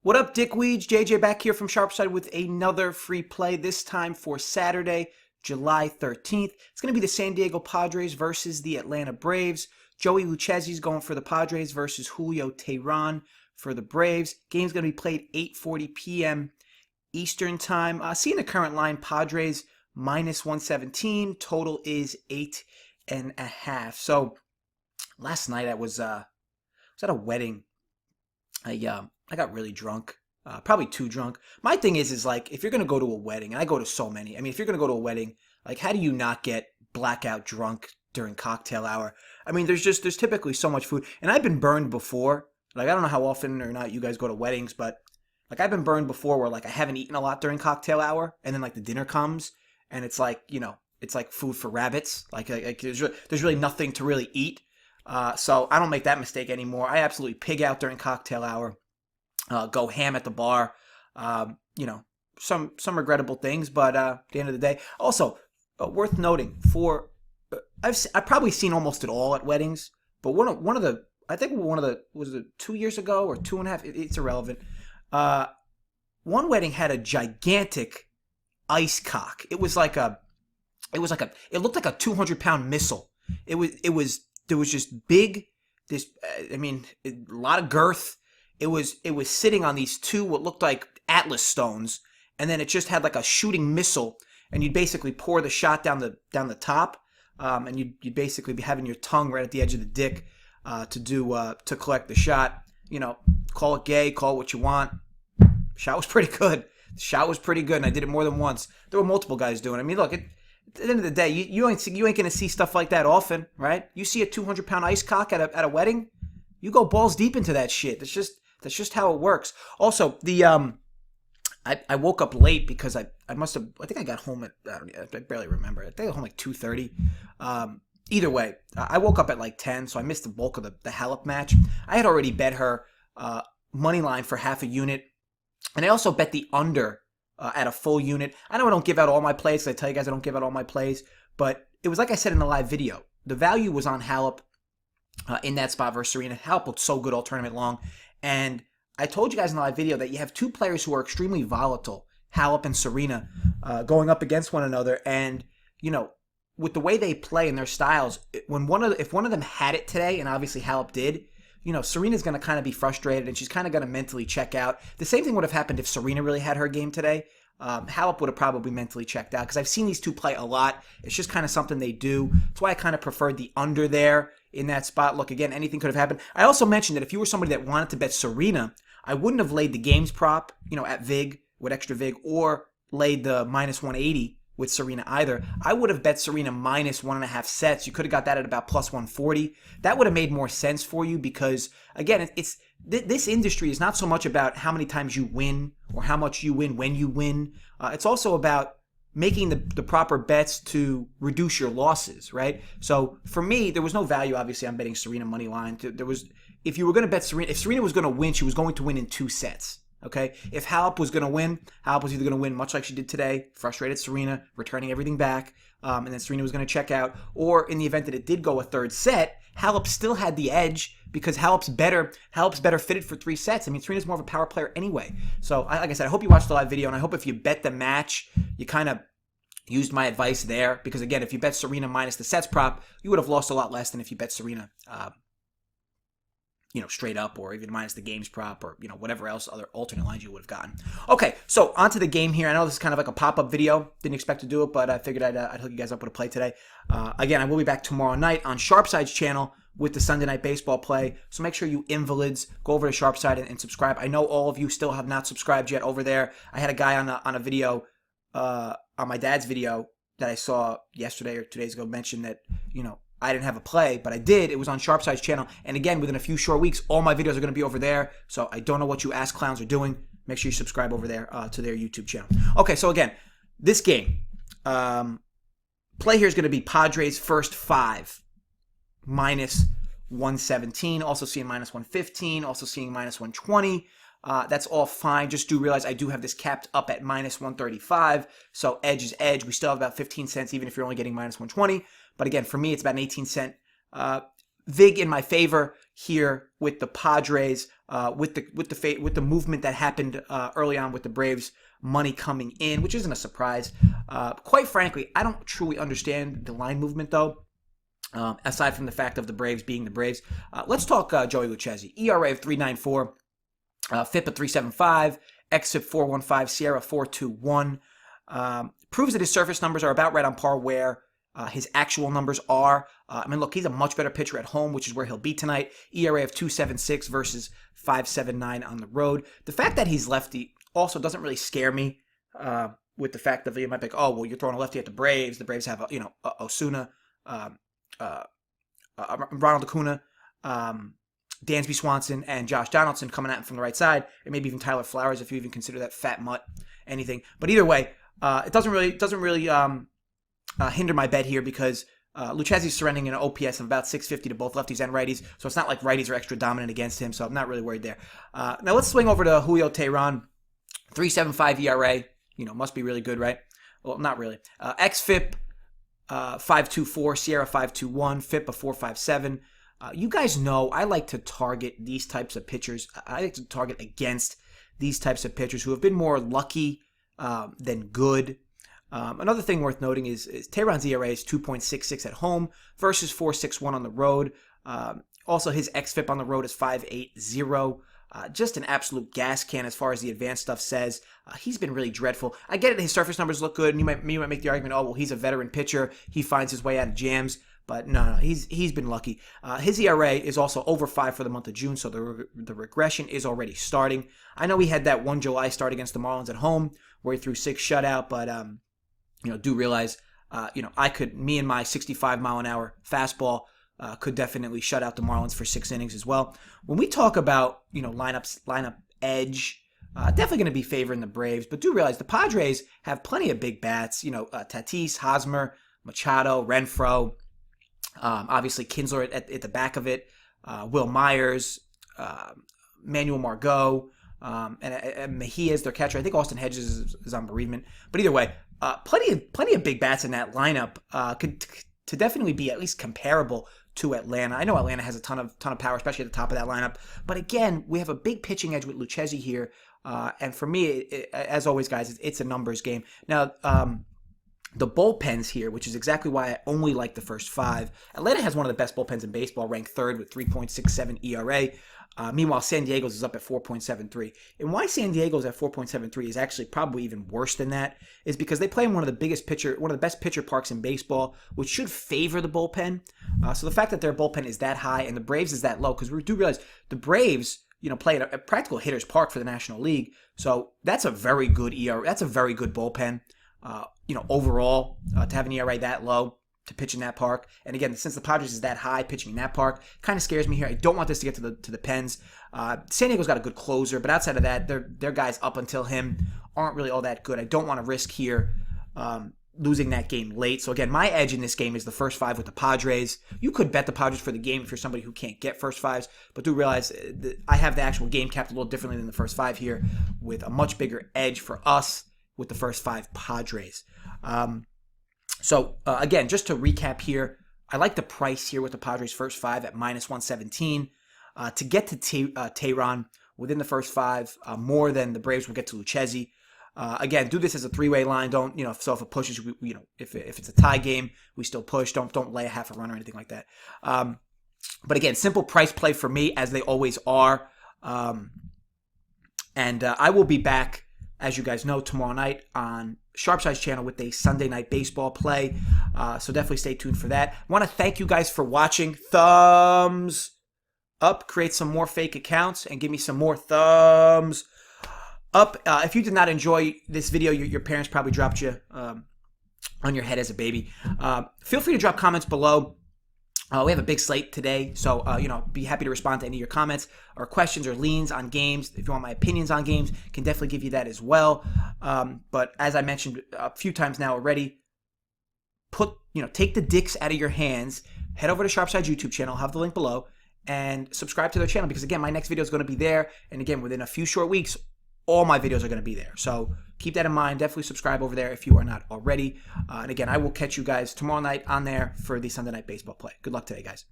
What up, dickweeds? JJ back here from SharpSide with another free play, this time for Saturday, July 13th. It's going to be the San Diego Padres versus the Atlanta Braves. Joey Lucchesi's going for the Padres versus Julio Teheran for the Braves. Game's going to be played 8:40 p.m. Eastern Time. Seeing the current line, Padres minus 117. Total is 8.5. So last night I was at a wedding. I got really drunk, probably too drunk. My thing is like, if you're going to go to a wedding, and I go to so many, I mean, if you're going to go to a wedding, like, how do you not get blackout drunk during cocktail hour? I mean, there's typically so much food, and I've been burned before. Like, I don't know how often or not you guys go to weddings, but like, I've been burned before where like I haven't eaten a lot during cocktail hour, and then like the dinner comes, and it's like, it's like food for rabbits. Like there's really nothing to really eat. So I don't make that mistake anymore. I absolutely pig out during cocktail hour. Go ham at the bar, some regrettable things, but at the end of the day, also worth noting I've probably seen almost it all at weddings, but one of the was it 2 years ago or 2.5? It's irrelevant. One wedding had a gigantic ice cock. It looked like a 200-pound missile. There was just big, a lot of girth. It was sitting on these two what looked like Atlas stones, and then it just had like a shooting missile, and you'd basically pour the shot down the top, and you'd basically be having your tongue right at the edge of the dick to collect the shot. Call it gay, call it what you want. Shot was pretty good. The shot was pretty good, and I did it more than once. There were multiple guys doing it. I mean, look, at the end of the day, you ain't gonna see stuff like that often, right? You see a 200-pound ice cock at a wedding, you go balls deep into that shit. That's just how it works. Also, I woke up late because I think I got home at, I barely remember. I think I got home like 2:30. Either way, I woke up at like 10, so I missed the bulk of the Halep match. I had already bet her money line for half a unit, and I also bet the under at a full unit. I know I don't give out all my plays, 'cause I tell you guys I don't give out all my plays, but it was like I said in the live video. The value was on Halep in that spot versus Serena. Halep looked so good all tournament long. And I told you guys in the live video that you have two players who are extremely volatile, Halep and Serena, going up against one another. And, with the way they play and their styles, if one of them had it today, and obviously Halep did, Serena's going to kind of be frustrated, and she's kind of going to mentally check out. The same thing would have happened if Serena really had her game today. Halep would have probably mentally checked out, because I've seen these two play a lot. It's just kind of something they do. That's why I kind of preferred the under there in that spot. Look, again, anything could have happened. I also mentioned that if you were somebody that wanted to bet Serena, I wouldn't have laid the games prop, at VIG with extra VIG, or laid the minus 180 with Serena either. I would have bet Serena minus 1.5 sets. You could have got that at about plus 140. That would have made more sense for you because, again, this industry is not so much about how many times you win or how much you win when you win. It's also about making the proper bets to reduce your losses, right? So for me, there was no value, obviously, on betting Serena money line. If you were going to bet Serena, if Serena was going to win, she was going to win in 2 sets. Okay, if Halep was going to win, Halep was either going to win much like she did today, frustrated Serena, returning everything back, and then Serena was going to check out. Or in the event that it did go a third set, Halep still had the edge because Halep's better fitted for 3 sets. I mean, Serena's more of a power player anyway. So, like I said, I hope you watched the live video, and I hope if you bet the match, you kind of used my advice there. Because again, if you bet Serena minus the sets prop, you would have lost a lot less than if you bet Serena straight up, or even minus the games prop, or, whatever else, other alternate lines you would have gotten. Okay, so onto the game here. I know this is kind of like a pop-up video. Didn't expect to do it, but I figured I'd hook you guys up with a play today. Again, I will be back tomorrow night on SharpSide's channel with the Sunday Night Baseball play. So make sure you invalids go over to SharpSide and subscribe. I know all of you still have not subscribed yet over there. I had a guy on a video, on my dad's video that I saw yesterday or 2 days ago mention that, I didn't have a play, but I did. It was on SharpSide's channel. And again, within a few short weeks, all my videos are going to be over there. So I don't know what you ass clowns are doing. Make sure you subscribe over there to their YouTube channel. Okay, so again, this game, play here is going to be Padres first 5, minus 117. Also seeing minus 115. Also seeing minus 120. That's all fine. Just do realize I do have this capped up at minus 135. So edge is edge. We still have about 15 cents, even if you're only getting minus 120. But again, for me, it's about an 18-cent VIG in my favor here with the Padres. with the movement that happened early on with the Braves money coming in, which isn't a surprise. Quite frankly, I don't truly understand the line movement though. Aside from the fact of the Braves being the Braves, let's talk Joey Lucchesi. ERA of 3.94, FIP of 3.75, xFIP 4.15, Sierra 4.21. Proves that his surface numbers are about right on par where his actual numbers are. Look, he's a much better pitcher at home, which is where he'll be tonight. ERA of 2.76 versus 5.79 on the road. The fact that he's lefty also doesn't really scare me. With the fact that you might be like, oh, well, you're throwing a lefty at the Braves. The Braves have, Osuna, Ronald Acuna, Dansby Swanson, and Josh Donaldson coming at him from the right side, and maybe even Tyler Flowers if you even consider that fat mutt anything. But either way, it doesn't really hinder my bet here because Lucchesi's surrendering an OPS of about 650 to both lefties and righties, so it's not like righties are extra dominant against him, so I'm not really worried there. Now let's swing over to Julio Teheran, 3.75 ERA. Must be really good, right? Well, not really. xFIP 5.24, Sierra 5.21, FIP of 4.57. You guys know I like to target these types of pitchers. I like to target against these types of pitchers who have been more lucky than good. Another thing worth noting is Teheran's ERA is 2.66 at home versus 4.61 on the road. Also, his xFIP on the road is 5.80. Just an absolute gas can as far as the advanced stuff says. He's been really dreadful. I get it, his surface numbers look good, and you might make the argument, oh, well, he's a veteran pitcher. He finds his way out of jams. But no, he's been lucky. His ERA is also over 5 for the month of June, so the regression is already starting. I know he had that 1 July start against the Marlins at home where he threw 6 shutout, but do realize, me and my 65-mile-an-hour fastball could definitely shut out the Marlins for 6 innings as well. When we talk about, lineup edge, definitely going to be favoring the Braves, but do realize the Padres have plenty of big bats, Tatis, Hosmer, Machado, Renfroe, obviously Kinsler at the back of it, Will Myers, Manuel Margot, and Mejia's their catcher. I think Austin Hedges is on bereavement. But either way, plenty of big bats in that lineup to definitely be at least comparable to Atlanta. I know Atlanta has a ton of power, especially at the top of that lineup. But again, we have a big pitching edge with Lucchesi here. And for me, as always, guys, it's a numbers game. Now, the bullpens here, which is exactly why I only like the first 5. Atlanta has one of the best bullpens in baseball, ranked 3rd with 3.67 ERA. Meanwhile, San Diego's is up at 4.73. And why San Diego's at 4.73 is actually probably even worse than that is because they play in one of the best pitcher parks in baseball, which should favor the bullpen. So the fact that their bullpen is that high and the Braves is that low, because we do realize the Braves, play at a practical hitter's park for the National League. So that's a very good ERA. That's a very good bullpen. Overall, to have an ERA that low, to pitch in that park. And again, since the Padres is that high, pitching in that park kind of scares me here. I don't want this to get to the Pens. San Diego's got a good closer, but outside of that, their guys up until him aren't really all that good. I don't want to risk here losing that game late. So again, my edge in this game is the first 5 with the Padres. You could bet the Padres for the game if you're somebody who can't get first 5s, but do realize that I have the actual game capped a little differently than the first 5 here, with a much bigger edge for us with the first 5 Padres. So again, just to recap here, I like the price here with the Padres first 5 at -117. To get to Teheran within the first 5, more than the Braves will get to Lucchesi. Again, do this as a 3-way line. Don't, so if it pushes, if it's a tie game, we still push. Don't lay a half a run or anything like that. But again, simple price play for me, as they always are. And I will be back, as you guys know, tomorrow night on SharpSide's channel with a Sunday Night Baseball play. So definitely stay tuned for that. I want to thank you guys for watching. Thumbs up. Create some more fake accounts and give me some more thumbs up. If you did not enjoy this video, your parents probably dropped you on your head as a baby. Feel free to drop comments below. We have a big slate today, so be happy to respond to any of your comments or questions or leans on games. If you want my opinions on games, can definitely give you that as well. But as I mentioned a few times now already, take the dicks out of your hands. Head over to SharpSide's YouTube channel. I'll have the link below, and subscribe to their channel, because again, my next video is going to be there. And again, within a few short weeks, all my videos are going to be there. So keep that in mind. Definitely subscribe over there if you are not already. And again, I will catch you guys tomorrow night on there for the Sunday Night Baseball play. Good luck today, guys.